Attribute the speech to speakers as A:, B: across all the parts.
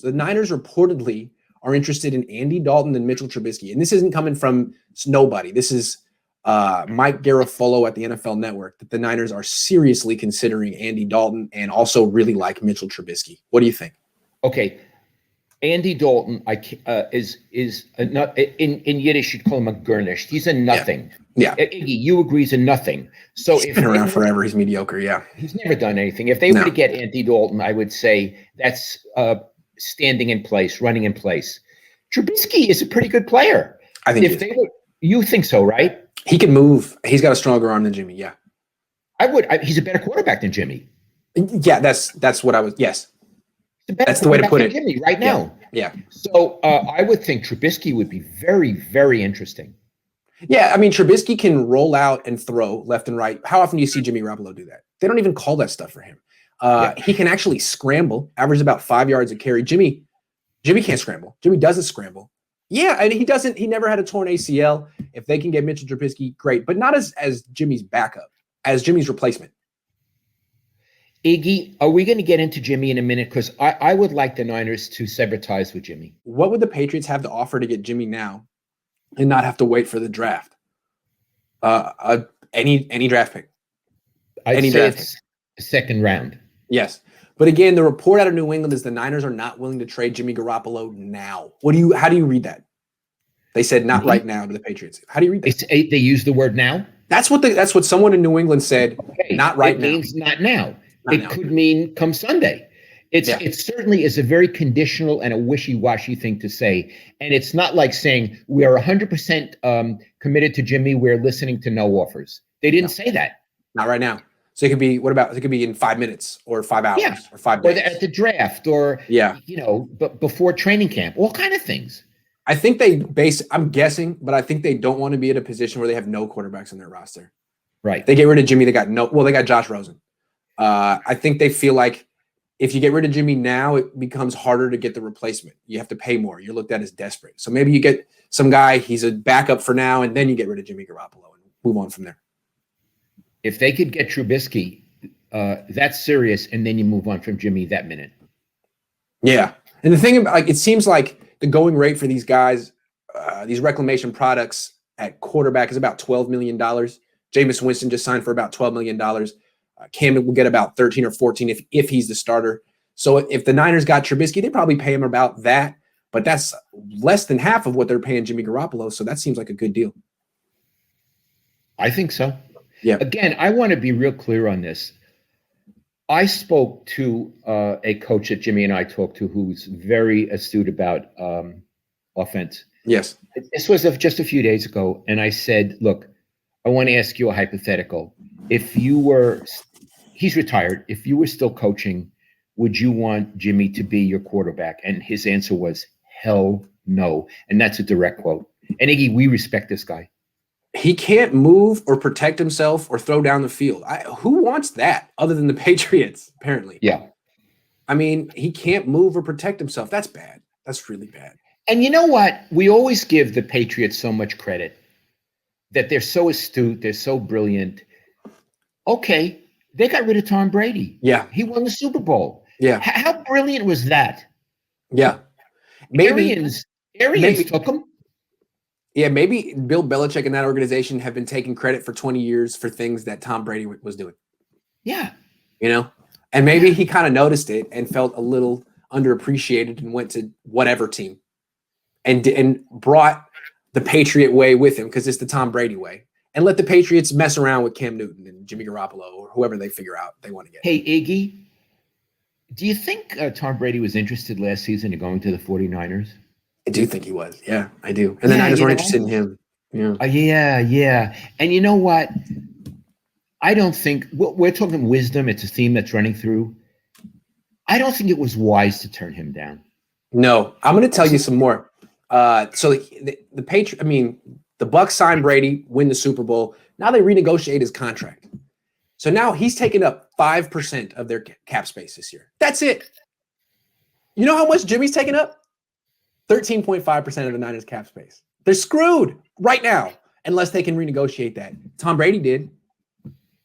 A: So the Niners reportedly are interested in Andy Dalton and Mitchell Trubisky. And this isn't coming from nobody. This is Mike Garafolo at the NFL Network, that the Niners are seriously considering Andy Dalton and also really like Mitchell Trubisky. What do you think?
B: Okay. Andy Dalton is in Yiddish you'd call him a Gurnish. He's a nothing.
A: Yeah.
B: Iggy, you agree he's a nothing. So
A: he's been around forever. He's mediocre. Yeah.
B: He's never done anything. If they were to get Andy Dalton, I would say that's standing in place, running in place. Trubisky is a pretty good player.
A: I think
B: you think so, right?
A: He can move. He's got a stronger arm than Jimmy. Yeah.
B: He's a better quarterback than Jimmy.
A: Yeah, that's what I was. Yes. That's the way to put it.
B: Jimmy right now.
A: Yeah.
B: So I would think Trubisky would be very, very interesting.
A: Yeah, I mean, Trubisky can roll out and throw left and right. How often do you see Jimmy Garoppolo do that? They don't even call that stuff for him. He can actually scramble, average about 5 yards a carry. Jimmy can't scramble. Jimmy doesn't scramble. Yeah, and he doesn't. He never had a torn ACL. If they can get Mitchell Trubisky, great, but not as Jimmy's backup, as Jimmy's replacement.
B: Iggy, are we going to get into Jimmy in a minute? Because I would like the Niners to sever ties with Jimmy.
A: What would the Patriots have to offer to get Jimmy now and not have to wait for the draft? Any draft pick.
B: I'd say it's a second round.
A: Yes. But again, the report out of New England is the Niners are not willing to trade Jimmy Garoppolo now. How do you read that? They said not right now to the Patriots. How do you read that?
B: They use the word now?
A: That's what someone in New England said.
B: Okay.
A: Not right now.
B: It means not now. It could mean come Sunday. It certainly is a very conditional and a wishy-washy thing to say. And it's not like saying we are 100% committed to Jimmy. We're listening to no offers. They didn't say that.
A: Not right now. So it could be, it could be in 5 minutes or 5 hours or 5 days.
B: Or at the draft or, but before training camp, all kind of things.
A: I think I'm guessing, but I think they don't want to be in a position where they have no quarterbacks on their roster.
B: Right.
A: They get rid of Jimmy. They got Josh Rosen. I think they feel like if you get rid of Jimmy now, it becomes harder to get the replacement. You have to pay more. You're looked at as desperate. So maybe you get some guy, he's a backup for now, and then you get rid of Jimmy Garoppolo and move on from there.
B: If they could get Trubisky, that's serious, and then you move on from Jimmy that minute. Yeah.
A: And the thing about, it seems like the going rate for these guys, these reclamation products at quarterback is about $12 million. Jameis Winston just signed for about $12 million. Cam will get about 13 or 14 if he's the starter. So if the Niners got Trubisky, they probably pay him about that, but that's less than half of what they're paying Jimmy Garoppolo. So that seems like a good deal.
B: I think so.
A: Yeah.
B: Again, I want to be real clear on this. I spoke to a coach that Jimmy and I talked to who's very astute about offense.
A: Yes.
B: This was just a few days ago. And I said, look, I want to ask you a hypothetical. If you were, he's retired. If you were still coaching, would you want Jimmy to be your quarterback? And his answer was, hell no. And that's a direct quote. And Iggy, we respect this guy.
A: He can't move or protect himself or throw down the field. Who wants that other than the Patriots, apparently?
B: Yeah.
A: I mean, he can't move or protect himself. That's bad. That's really bad.
B: And you know what? We always give the Patriots so much credit that they're so astute. They're so brilliant. Okay. They got rid of Tom Brady.
A: Yeah.
B: He won the Super Bowl.
A: Yeah.
B: How brilliant was that?
A: Yeah.
B: Arians took him.
A: Yeah, maybe Bill Belichick and that organization have been taking credit for 20 years for things that Tom Brady was doing.
B: Yeah.
A: You know? And maybe he kind of noticed it and felt a little underappreciated and went to whatever team and brought the Patriot way with him because it's the Tom Brady way. And let the Patriots mess around with Cam Newton and Jimmy Garoppolo or whoever they figure out they want to get.
B: Hey, Iggy, do you think Tom Brady was interested last season in going to the 49ers?
A: I do think he was. Yeah, I do. And the Niners weren't interested in him. Yeah.
B: Yeah. And you know what? I don't think we're talking wisdom. It's a theme that's running through. I don't think it was wise to turn him down.
A: No, I'm going to tell you some more. So the Patriots, I mean, the Bucs signed Brady, win the Super Bowl. Now they renegotiate his contract. So now he's taken up 5% of their cap space this year. That's it. You know how much Jimmy's taken up? 13.5% of the Niners cap space. They're screwed right now unless they can renegotiate that. Tom Brady did.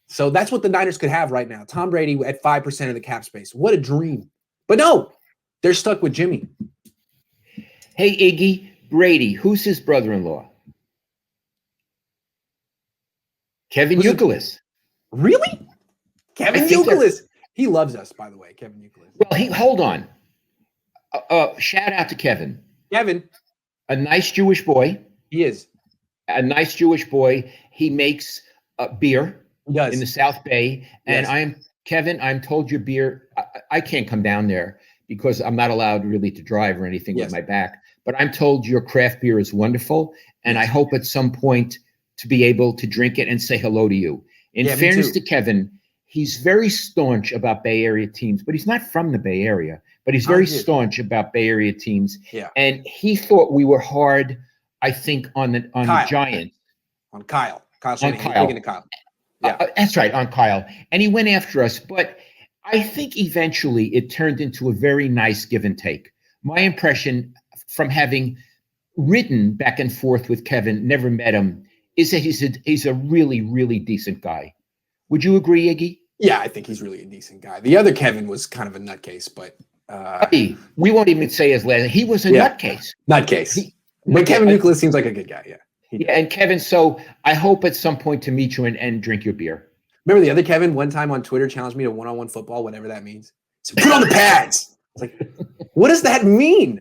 A: So that's what the Niners could have right now. Tom Brady at 5% of the cap space. What a dream. But no, They're stuck with Jimmy.
B: Hey, Iggy, Brady, who's his brother-in-law? Kevin Youkilis.
A: Really? Kevin Youkilis. He loves us, by the way, Kevin Youkilis.
B: Well, hold on. Shout out to Kevin.
A: Kevin.
B: A nice Jewish boy.
A: He is.
B: A nice Jewish boy. He makes beer in the South Bay. And Kevin, I'm told your beer, I can't come down there because I'm not allowed really to drive or anything with my back. But I'm told your craft beer is wonderful. And I hope at some point to be able to drink it and say hello to you. In fairness to Kevin, he's very staunch about Bay Area teams, but he's not from the Bay Area. But he's very staunch about Bay Area teams. Yeah. And he thought we were hard, I think, on the Giants.
A: On Kyle.
B: On Kyle. Yeah. That's right, on Kyle. And he went after us. But I think eventually it turned into a very nice give and take. My impression from having written back and forth with Kevin, never met him, is that he's a really, really decent guy. Would you agree, Iggy?
A: Yeah, I think he's really a decent guy. The other Kevin was kind of a nutcase, but
B: we won't even say his last name. He was a nutcase.
A: Nutcase. But Kevin Youkilis seems like a good guy,
B: Yeah, and Kevin, so I hope at some point to meet you and drink your beer.
A: Remember the other Kevin one time on Twitter challenged me to one-on-one football, whatever that means. So put on the pads. It's like, what does that mean?